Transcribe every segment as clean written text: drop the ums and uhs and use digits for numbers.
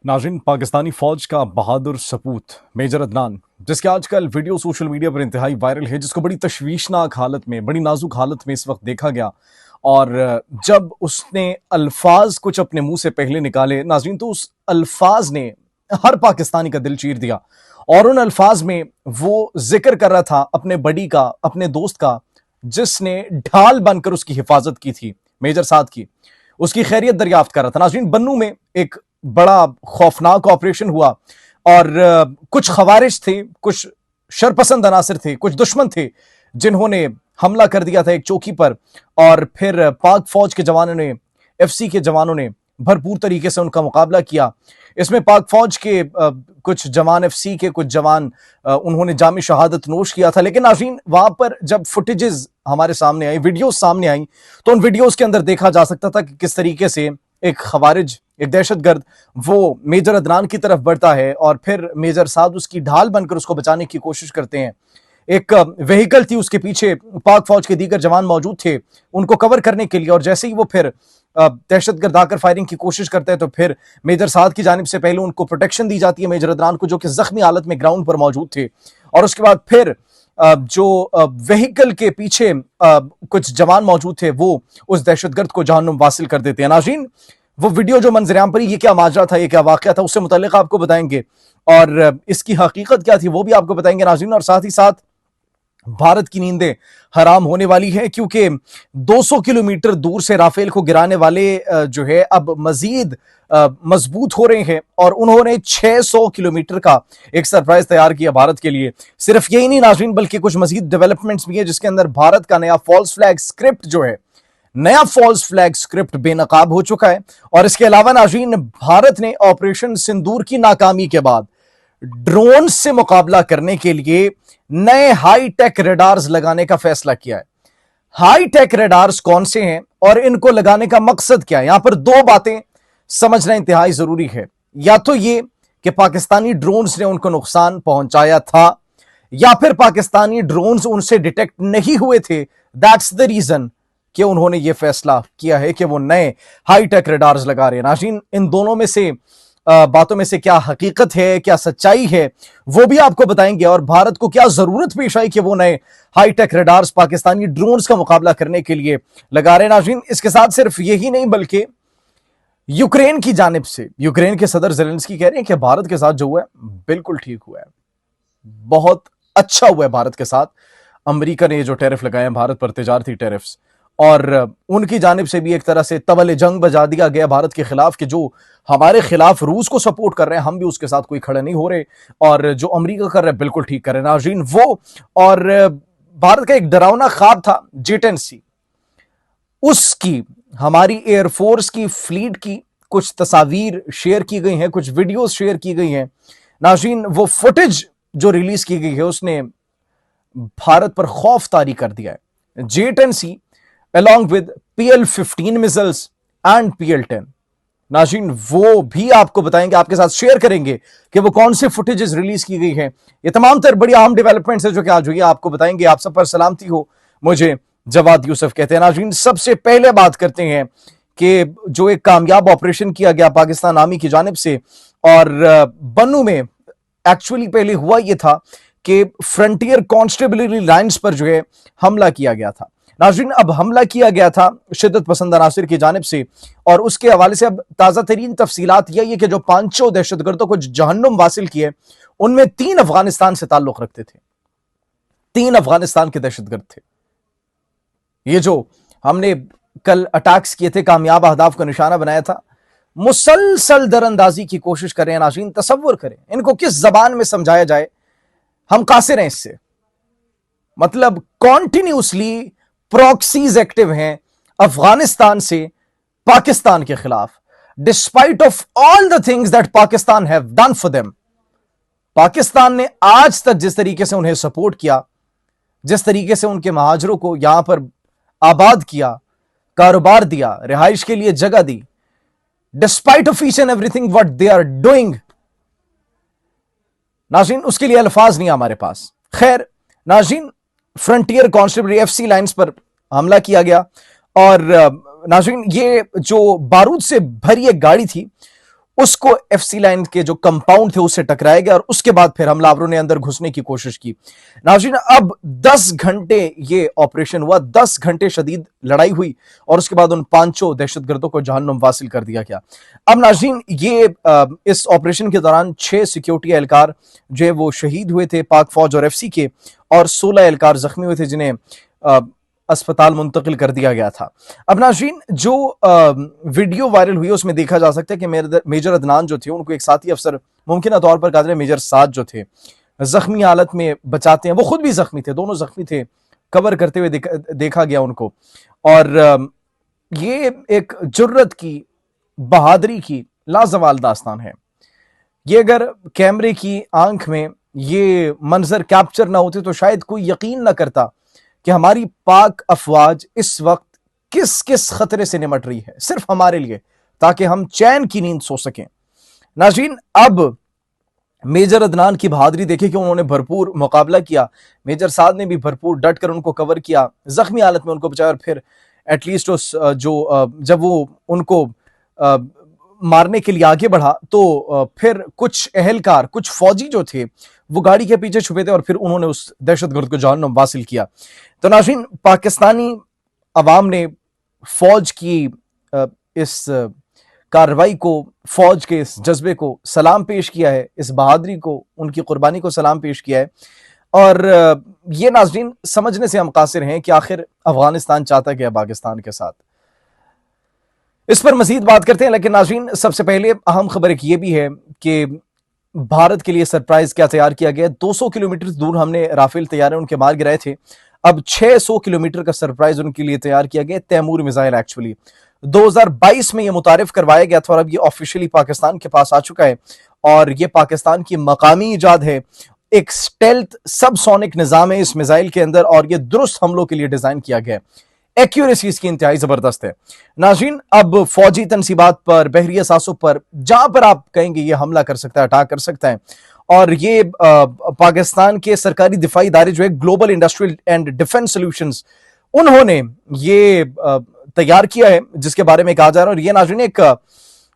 नाज़रीन, पाकिस्तानी फौज का बहादुर सपूत मेजर अदनान, जिसके आजकल वीडियो सोशल मीडिया पर इंतहाई वायरल है, जिसको बड़ी तशवीशनाक हालत में, बड़ी नाजुक हालत में इस वक्त देखा गया। और जब उसने अल्फाज कुछ अपने मुंह से पहले निकाले नाज़रीन, तो उस अल्फाज ने हर पाकिस्तानी का दिल चीर दिया। और उन अल्फाज में वो जिक्र कर रहा था अपने बड़ी का, अपने दोस्त का, जिसने ढाल बनकर उसकी हिफाजत की थी, मेजर साद की, उसकी खैरियत दरियाफ्त कर रहा था। नाज़रीन, बन्नू में एक बड़ा खौफनाक ऑपरेशन हुआ और कुछ खवारिज थे, कुछ शरपसंद अनासर थे, कुछ दुश्मन थे, जिन्होंने हमला कर दिया था एक चौकी पर। और फिर पाक फौज के जवानों ने, एफसी के जवानों ने भरपूर तरीके से उनका मुकाबला किया। इसमें पाक फौज के कुछ जवान, एफसी के कुछ जवान, उन्होंने जामी शहादत नोश किया था। लेकिन नाज़रीन, वहां पर जब फुटेजेस हमारे सामने आई, वीडियोस सामने आई, तो उन वीडियोस के अंदर देखा जा सकता था कि किस तरीके से एक खवारिज, एक दहशतगर्द, वो मेजर अदनान की तरफ बढ़ता है और फिर मेजर साद उसकी ढाल बनकर उसको बचाने की कोशिश करते हैं। एक व्हीकल थी, उसके पीछे पाक फौज के दीगर जवान मौजूद थे उनको कवर करने के लिए। और जैसे ही वो फिर दहशतगर्द आकर फायरिंग की कोशिश करते हैं, तो फिर मेजर साद की जानिब से पहले उनको प्रोटेक्शन दी जाती है, मेजर अदनान को, जो कि जख्मी हालत में ग्राउंड पर मौजूद थे। और उसके बाद फिर जो व्हीकल के पीछे कुछ जवान मौजूद थे, वो उस दहशतगर्द को जहन्नुम वासिल कर देते हैं। नाज़रीन, वो वीडियो जो मंजर-ए-आम पर, ये क्या माजरा था, ये क्या वाकया था, उससे मुतल्लिक आपको बताएंगे। और इसकी हकीकत क्या थी वो भी आपको बताएंगे नाज़रीन। और साथ ही साथ भारत की नींदें हराम होने वाली है, क्योंकि 200 किलोमीटर दूर से राफेल को गिराने वाले जो है अब मजीद मजबूत हो रहे हैं। और उन्होंने 600 किलोमीटर का एक सरप्राइज तैयार किया भारत के लिए। सिर्फ यही नहीं नाज़रीन, बल्कि कुछ मजीद डेवलपमेंट्स भी है, जिसके अंदर भारत का नया फॉल्स फ्लैग स्क्रिप्ट जो है, नया फॉल्स फ्लैग स्क्रिप्ट बेनकाब हो चुका है। और इसके अलावा नाज़रीन, भारत ने ऑपरेशन सिंदूर की नाकामी के बाद ड्रोन से मुकाबला करने के लिए नए हाई टेक रेडार्स लगाने का फैसला किया है। हाई टेक रेडार्स कौन से हैं और इनको लगाने का मकसद क्या है? यहां पर दो बातें समझना इंतहाई जरूरी है। या तो ये कि पाकिस्तानी ड्रोन्स ने उनको नुकसान पहुंचाया था, या फिर पाकिस्तानी ड्रोन्स उनसे डिटेक्ट नहीं हुए थे। दैट्स द रीजन कि उन्होंने ये फैसला किया है कि वो नए हाई टेक रेडार्स लगा रहे हैं। नाज़रीन, इन दोनों में से बातों में से क्या हकीकत है, क्या सच्चाई है, वो भी आपको बताएंगे। और भारत को क्या जरूरत पेश आई कि वो नए हाईटेक रडार्स पाकिस्तानी ड्रोन्स का मुकाबला करने के लिए लगा रहे हैं। नाज़रीन, इसके साथ सिर्फ यही नहीं, बल्कि यूक्रेन की जानिब से यूक्रेन के सदर ज़ेलेंस्की कह रहे हैं कि भारत के साथ जो हुआ है बिल्कुल ठीक हुआ है, बहुत अच्छा हुआ है भारत के साथ। अमेरिका ने ये जो टैरिफ लगाए हैं भारत पर, तिजारती टैरिफ्स, और उनकी जानिब से भी एक तरह से तबल जंग बजा दिया गया भारत के खिलाफ कि जो हमारे खिलाफ रूस को सपोर्ट कर रहे हैं, हम भी उसके साथ कोई खड़े नहीं हो रहे, और जो अमेरिका कर रहे हैं बिल्कुल ठीक कर रहे हैं। नाज़रीन, वो और भारत का एक डरावना ख्वाब था J-10C, उसकी, हमारी एयरफोर्स की फ्लीट की कुछ तस्वीर शेयर की गई हैं, कुछ वीडियोस शेयर की गई हैं। नाज़रीन, वो फुटेज जो रिलीज की गई है उसने भारत पर खौफ तारी कर दिया है। J-10C along with PL-15 missiles and PL-10। नाज़रीन, वो भी आपको बताएंगे, आपके साथ शेयर करेंगे कि वो कौन से फुटेजेस रिलीज की गई हैं। ये तमाम तर बड़ी अहम डेवलपमेंट्स है जो कि आज हुई है, आपको बताएंगे। आप सब पर सलामती हो, मुझे जवाद यूसुफ कहते हैं। नाज़रीन, सबसे पहले बात करते हैं कि जो एक कामयाब ऑपरेशन किया गया पाकिस्तान आर्मी की जानिब से, और बन्नू में एक्चुअली पहले हुआ यह था कि फ्रंटियर कॉन्स्टेबलरी लाइन्स पर जो है हमला किया गया था। नाज़रीन, अब हमला किया गया था शिद्दत पसंद अनासिर की जानिब से, और उसके हवाले से अब ताज़ा तरीन तफसीलात यही है कि जो पांचों दहशतगर्दों को जहन्नुम वासिल किए, उनमें 3 अफगानिस्तान से ताल्लुक रखते थे। 3 अफगानिस्तान के दहशतगर्द थे। ये जो हमने कल अटैक्स किए थे, कामयाब अहदाफ को निशाना बनाया था, मुसलसल दरअंदाजी की कोशिश करें। नाज़रीन, तसव्वुर करें इनको किस जबान में समझाया जाए, हम कासिर हैं इससे। मतलब कॉन्टिन्यूसली प्रॉक्सीज एक्टिव हैं अफगानिस्तान से पाकिस्तान के खिलाफ, despite of all the things that Pakistan have done for them. Pakistan ने आज तक जिस तरीके से उन्हें सपोर्ट किया, जिस तरीके से उनके महाजरों को यहां पर आबाद किया, कारोबार दिया, रिहाइश के लिए जगह दी, despite of each and everything what they are doing, नाज़रीन, उसके लिए अल्फाज नहीं हमारे पास। खैर नाज़रीन, फ्रंटियर कॉन्स्टेबलरी एफसी लाइंस पर हमला किया गया, और नाज़रीन, ये जो बारूद से भरी एक गाड़ी थी, उसको एफसी लाइन के जो कंपाउंड थे उससे टकराया गया और उसके बाद फिर हमलावरों ने अंदर घुसने की कोशिश की। नाज़रीन, अब 10 घंटे ये ऑपरेशन हुआ, 10 घंटे शदीद लड़ाई हुई और उसके बाद उन पांचों दहशतगर्दों को जहन्नुम वासिल कर दिया गया। अब नाज़रीन, ये इस ऑपरेशन के दौरान 6 सिक्योरिटी एहलकार जो है वो शहीद हुए थे पाक फौज और एफसी के, और 16 एहलकार जख्मी हुए थे जिन्हें अस्पताल मुंतकिल कर दिया गया था। अब नाज़रीन, जो वीडियो वायरल हुई उसमें देखा जा सकता है कि मेजर अदनान जो थे उनको एक साथी अफसर मुमकिन तौर पर कादर मेजर साद जो थे जख्मी हालत में बचाते हैं। वो खुद भी जख्मी थे, दोनों जख्मी थे, कवर करते हुए देखा गया उनको। और ये एक जुर्रत की, बहादुरी की लाजवाल दास्तान है। ये अगर कैमरे की आंख में ये मंजर कैप्चर ना होते तो शायद कोई यकीन ना करता कि हमारी पाक अफवाज इस वक्त किस किस खतरे से निमट रही है, सिर्फ हमारे लिए, ताकि हम चैन की नींद सो सकें। नाज़रीन, अब मेजर अदनान की बहादुरी देखे कि उन्होंने भरपूर मुकाबला किया। मेजर साद ने भी भरपूर डट कर उनको कवर किया, जख्मी हालत में उनको बचाया और फिर एटलीस्ट उस जब वो उनको मारने के लिए आगे बढ़ा तो फिर कुछ एहलकार, कुछ फौजी जो थे वो गाड़ी के पीछे छुपे थे और फिर उन्होंने उस दहशतगर्द को जहन्नुम वासिल किया। तो नाज़रीन, पाकिस्तानी अवाम ने फौज की इस कार्रवाई को, फौज के इस जज्बे को सलाम पेश किया है, इस बहादुरी को, उनकी कुर्बानी को सलाम पेश किया है। और ये नाज़रीन समझने से हम कासिर हैं कि आखिर अफगानिस्तान चाहता क्या पाकिस्तान के साथ। इस पर मजीद बात करते हैं, लेकिन नाज़रीन सबसे पहले अहम खबर एक ये भी है कि भारत के लिए सरप्राइज क्या तैयार किया गया। 200 किलोमीटर दूर हमने राफेल तैयारे उनके मार गिराए थे, अब 600 किलोमीटर का सरप्राइज उनके लिए तैयार किया गया। तैमूर मिसाइल एक्चुअली 2022 में ये मुतारिफ करवाया गया था और अब ये ऑफिशियली पाकिस्तान के पास आ चुका है और ये पाकिस्तान की मकामी इजाद है। एक स्टेल्थ सबसोनिक निजाम है इस मिसाइल के अंदर और ये दुरुस्त हमलों के लिए डिजाइन किया गया है। एक्यूरेसी इसकी इंतहाई जबरदस्त है। नाज़रीन, अब फौजी तनसीबात पर, बहरी असासों पर, जहां पर आप कहेंगे ये हमला कर सकता है, अटैक कर सकता है। और ये पाकिस्तान के सरकारी दिफाई इदारे जो है global industrial and defence solutions, उन्होंने ये तैयार किया है जिसके बारे में कहा जा रहा है। और ये नाज़रीन एक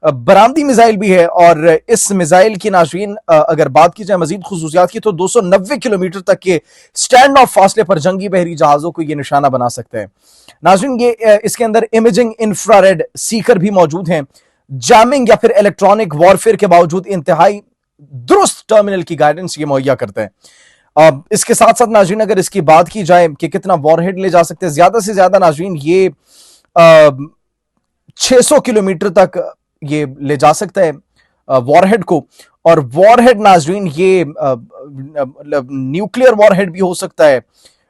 बरामदी मिसाइल भी है और इस मिसाइल की नाज़रीन अगर बात की जाए मजीद खुसूसियात की तो 290 किलोमीटर तक के स्टैंड ऑफ फासले पर जंगी बहरी जहाजों को ये निशाना बना सकते हैं। नाज़रीन, ये इसके अंदर इमेजिंग इंफ्रारेड सीकर भी मौजूद हैं। जैमिंग या फिर इलेक्ट्रॉनिक वॉरफेयर के बावजूद इंतहाई दुरुस्त टर्मिनल की गाइडेंस ये मुहैया करते हैं। इसके साथ साथ नाज़रीन अगर इसकी बात की जाए कि कितना वॉरहेड ले जा सकते हैं, ज्यादा से ज्यादा नाज़रीन ये 600 किलोमीटर तक ये ले जा सकता है वॉरहेड को। और वॉरहेड नाज़रीन ये न्यूक्लियर वॉरहेड भी हो सकता है,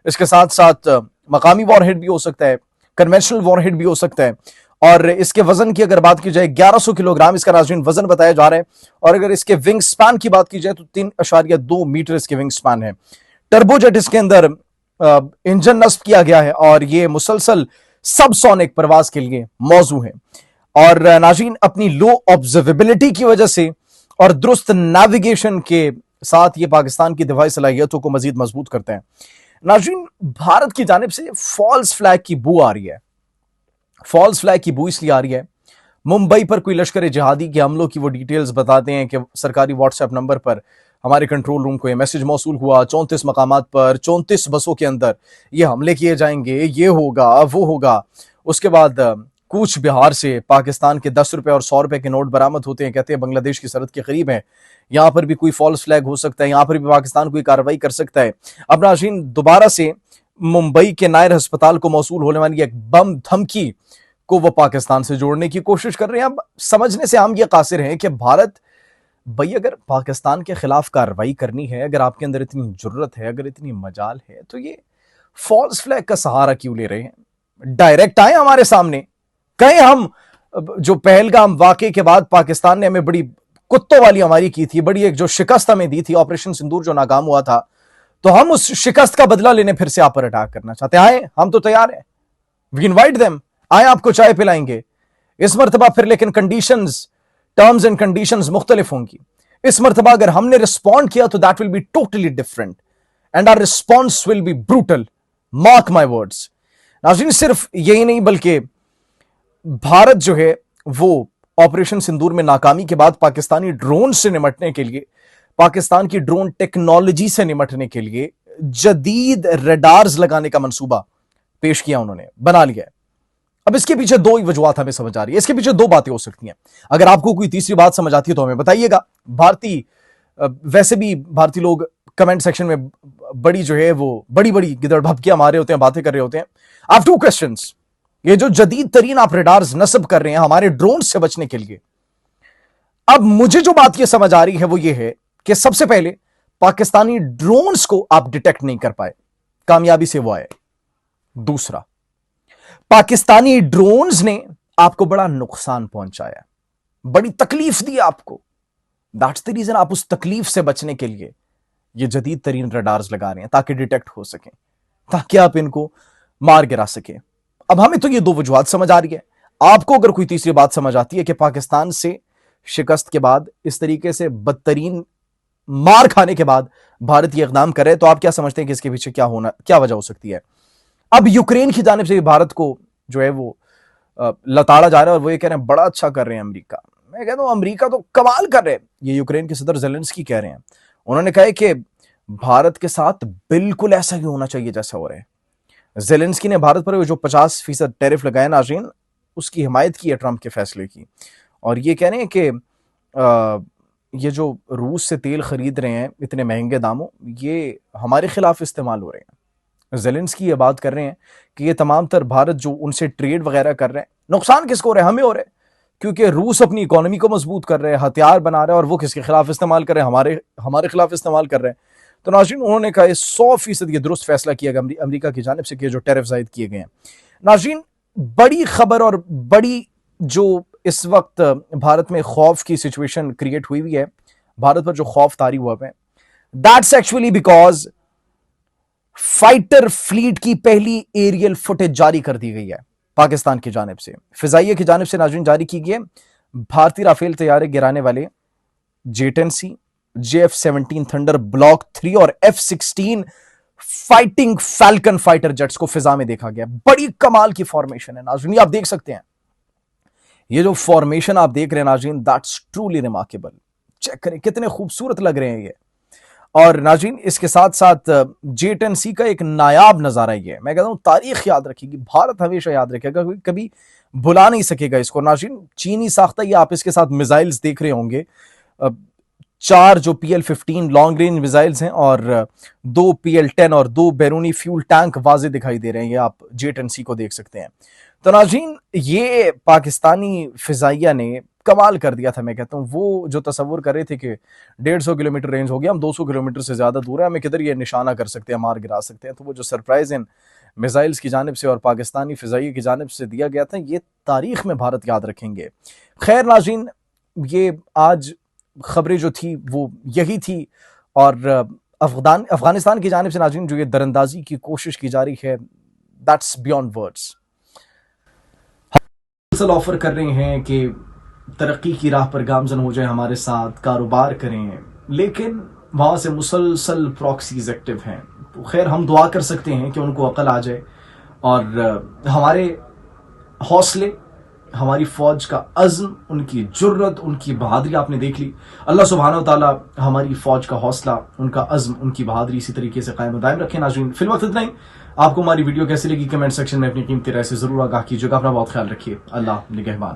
इसके साथ साथ मकामी वॉरहेड भी हो सकता है, कन्वेंशनल वॉरहेड भी हो सकता है। और इसके वजन की अगर बात की जाए 1100 किलोग्राम इसका नाज़रीन वजन बताया जा रहा है। और अगर इसके विंग स्पैन की बात की जाए तो 3.2 मीटर इसके विंग स्पैन है। टर्बोजेट इसके अंदर इंजन नस्ब किया गया है और ये मुसलसल सबसोनिक परवाज के लिए मौजू है। और नाज़रीन अपनी लो ऑब्जर्वेबिलिटी की वजह से और दुरुस्त नेविगेशन के साथ ये पाकिस्तान की दिफाई सलाहियतों को मजीद मजबूत करते हैं। नाज़रीन, भारत की जानिब से फॉल्स फ्लैग की बू आ रही है। फॉल्स फ्लैग की बू इसलिए आ रही है, मुंबई पर कोई लश्कर जिहादी के हमलों की वो डिटेल्स बताते हैं कि सरकारी व्हाट्सएप नंबर पर हमारे कंट्रोल रूम को ये मैसेज मौसूल हुआ, 34 मकामात पर 34 बसों के अंदर ये हमले किए जाएंगे, ये होगा वो होगा। उसके बाद कूच बिहार से पाकिस्तान के 10 रुपए और 100 रुपए के नोट बरामद होते हैं, कहते हैं बांग्लादेश की सरहद के करीब है, यहां पर भी कोई फॉल्स फ्लैग हो सकता है, यहां पर भी पाकिस्तान कोई कार्रवाई कर सकता है। अब नाज़रीन दोबारा से मुंबई के नायर अस्पताल को मौसूल होने वाली एक बम धमकी को वो पाकिस्तान से जोड़ने की कोशिश कर रहे हैं। अब समझने से हम ये कासिर हैं कि भारत भाई अगर पाकिस्तान के खिलाफ कार्रवाई करनी है, अगर आपके अंदर इतनी जुर्रत है, अगर इतनी मजाल है, तो ये फॉल्स फ्लैग का सहारा क्यों ले रहे हैं? डायरेक्ट आए हमारे सामने, कहें हम जो पहलगाम वाकये के बाद पाकिस्तान ने हमें बड़ी कुत्तों वाली हमारी की थी, बड़ी एक जो शिकस्त हमें दी थी, ऑपरेशन सिंदूर जो नाकाम हुआ था, तो हम उस शिकस्त का बदला लेने फिर से आप पर अटैक करना चाहते हैं। आए, हम तो तैयार हैं, वी इनवाइट देम, आए आपको चाय पिलाएंगे इस मरतबा फिर, लेकिन कंडीशंस, टर्म्स एंड कंडीशंस मुख्तलिफ होंगी। इस मरतबा अगर हमने रिस्पॉन्ड किया तो that will be totally different and our response will be brutal, mark my words. नाज़रीन सिर्फ यही नहीं बल्कि भारत जो है वो ऑपरेशन सिंदूर में नाकामी के बाद पाकिस्तानी ड्रोन से निपटने के लिए, पाकिस्तान की ड्रोन टेक्नोलॉजी से निपटने के लिए जदीद रडार्स लगाने का मंसूबा पेश किया, उन्होंने बना लिया है। अब इसके पीछे दो ही वजूहत हमें समझ आ रही है, इसके पीछे दो बातें हो सकती हैं। अगर आपको कोई तीसरी बात समझ आती है तो हमें बताइएगा। वैसे भी भारतीय लोग कमेंट सेक्शन में बड़ी जो है वो बड़ी बड़ी गिदड़भपकियां मारे होते हैं, बातें कर रहे होते हैं। I have two questions. ये जो जदीद तरीन आप रडार्स नस्ब कर रहे हैं हमारे ड्रोन से बचने के लिए, अब मुझे जो बात ये समझ आ रही है वो ये है कि सबसे पहले पाकिस्तानी ड्रोन्स को आप डिटेक्ट नहीं कर पाए, कामयाबी से वो आए। दूसरा, पाकिस्तानी ड्रोन्स ने आपको बड़ा नुकसान पहुंचाया, बड़ी तकलीफ दी आपको। दैट्स द रीजन आप उस तकलीफ से बचने के लिए ये जदीद तरीन रडार्स लगा रहे हैं, ताकि डिटेक्ट हो सके, ताकि आप इनको मार गिरा सके। अब हमें तो ये दो वजूहत समझ आ रही है। आपको अगर कोई तीसरी बात समझ आती है कि पाकिस्तान से शिकस्त के बाद, इस तरीके से बदतरीन मार खाने के बाद भारत ये इकदाम करे, तो आप क्या समझते हैं कि इसके पीछे क्या वजह हो सकती है? अब यूक्रेन की जानिब से भारत को जो है वो लताड़ा जा रहा है और वो ये कह रहे हैं बड़ा अच्छा कर रहे हैं अमेरिका। मैं कहता हूं अमेरिका तो कमाल कर रहे हैं। ये यूक्रेन के सदर ज़ेलेंस्की कह रहे हैं, उन्होंने कहा कि भारत के साथ बिल्कुल ऐसा ही होना चाहिए जैसा हो रहा है। ज़ेलेंस्की ने भारत पर जो 50% टैरिफ लगाया नाज़रीन, उसकी हिमायत की है ट्रंप के फैसले की, और ये कह रहे हैं कि ये जो रूस से तेल खरीद रहे हैं इतने महंगे दामों, ये हमारे खिलाफ इस्तेमाल हो रहे हैं। ज़ेलेंस्की ये बात कर रहे हैं कि ये तमाम तर भारत जो उनसे ट्रेड वगैरह कर रहे हैं, नुकसान किसको हो रहा है? हमें हो रहा है, क्योंकि रूस अपनी इकोनॉमी को मजबूत कर रहे हैं, हथियार बना रहे हैं, और वो किसके खिलाफ इस्तेमाल कर रहे हैं? हमारे खिलाफ इस्तेमाल कर रहे हैं। तो नाज़रीन, उन्होंने कहा 100% ये दुरुस्त फैसला किया गया अमेरिका की जानिब से कि जो टैरिफ ज़ायद किए गए हैं। नाज़रीन, बड़ी खबर और बड़ी जो इस वक्त भारत में खौफ की सिचुएशन क्रिएट हुई है, भारत पर जो खौफ तारी हुआ है, that's actually because fighter fleet की पहली एरियल फुटेज जारी कर दी गई है पाकिस्तान की जानिब से, फिजाइया की जानिब से नाज़रीन जारी की गई है। भारतीय राफेल तैयारे गिराने वाले J-10C, JF-17 थंडर ब्लॉक 3 और F-16 fighting falcon fighter jets को फिजा में देखा गया। बड़ी कमाल की फॉर्मेशन है नाज़रीन, आप देख सकते हैं। ये जो फॉर्मेशन आप देख रहे हैं नाज़रीन, दैट्स ट्रूली रिमार्केबल। चेक करें कितने खूबसूरत लग रहे हैं ये। और नाज़रीन, इसके साथ साथ J-10C का एक नायाब नज़ारा ये है। मैं कहता हूँ तारीख याद रखेगी, भारत हमेशा याद रखेगा, कभी भुला नहीं सकेगा इसको। नाज़रीन, चीनी साख्ता ये आप इसके साथ मिसाइल्स देख रहे होंगे, 4 जो PL-15 लॉन्ग रेंज मिसाइल्स हैं और 2 PL-10 और 2 बैरूनी फ्यूल टैंक वाज़े दिखाई दे रहे हैं। ये आप J-10C को देख सकते हैं। तो नाज़रीन, ये पाकिस्तानी फिजाइया ने कमाल कर दिया था। मैं कहता हूँ वो जो तसव्वुर कर रहे थे कि 150 किलोमीटर रेंज हो गया, हम 200 किलोमीटर से ज़्यादा दूर है, हमें किधर ये निशाना कर सकते हैं, मार गिरा सकते हैं, तो वो जो सरप्राइज इन मिसाइल्स की जानिब से और पाकिस्तानी फिजाइया की जानिब से दिया गया था, ये तारीख में भारत याद रखेंगे। खैर नाज़रीन, ये आज खबरें जो थी वो यही थी, और अफगानिस्तान की जानिब से नाज़रीन जो ये दरअंदाजी की कोशिश की जा रही है, दैट्स बियॉन्ड वर्ड्स। ऑफर कर रहे हैं कि तरक्की की राह पर गामजन हो जाए, हमारे साथ कारोबार करें, लेकिन वहाँ से मुसलसल प्रॉक्सीज एक्टिव हैं। तो खैर हम दुआ कर सकते हैं कि उनको अकल आ जाए, और हमारे हौसले, हमारी फौज का अज़्म, उनकी जुर्रत, उनकी बहादुरी आपने देख ली। अल्लाह सुब्हानहू व तआला हमारी फौज का हौसला, उनका अज़्म, उनकी बहादुरी इसी तरीके से कायम दायम रखें। नाज़रीन, फिल वक्त इतना ही। आपको हमारी वीडियो कैसी लगी कमेंट सेक्शन में अपनी कीमती राय से जरूर आगाह कीजिएगा। अपना बहुत ख्याल रखिए। अल्लाह निगहबान।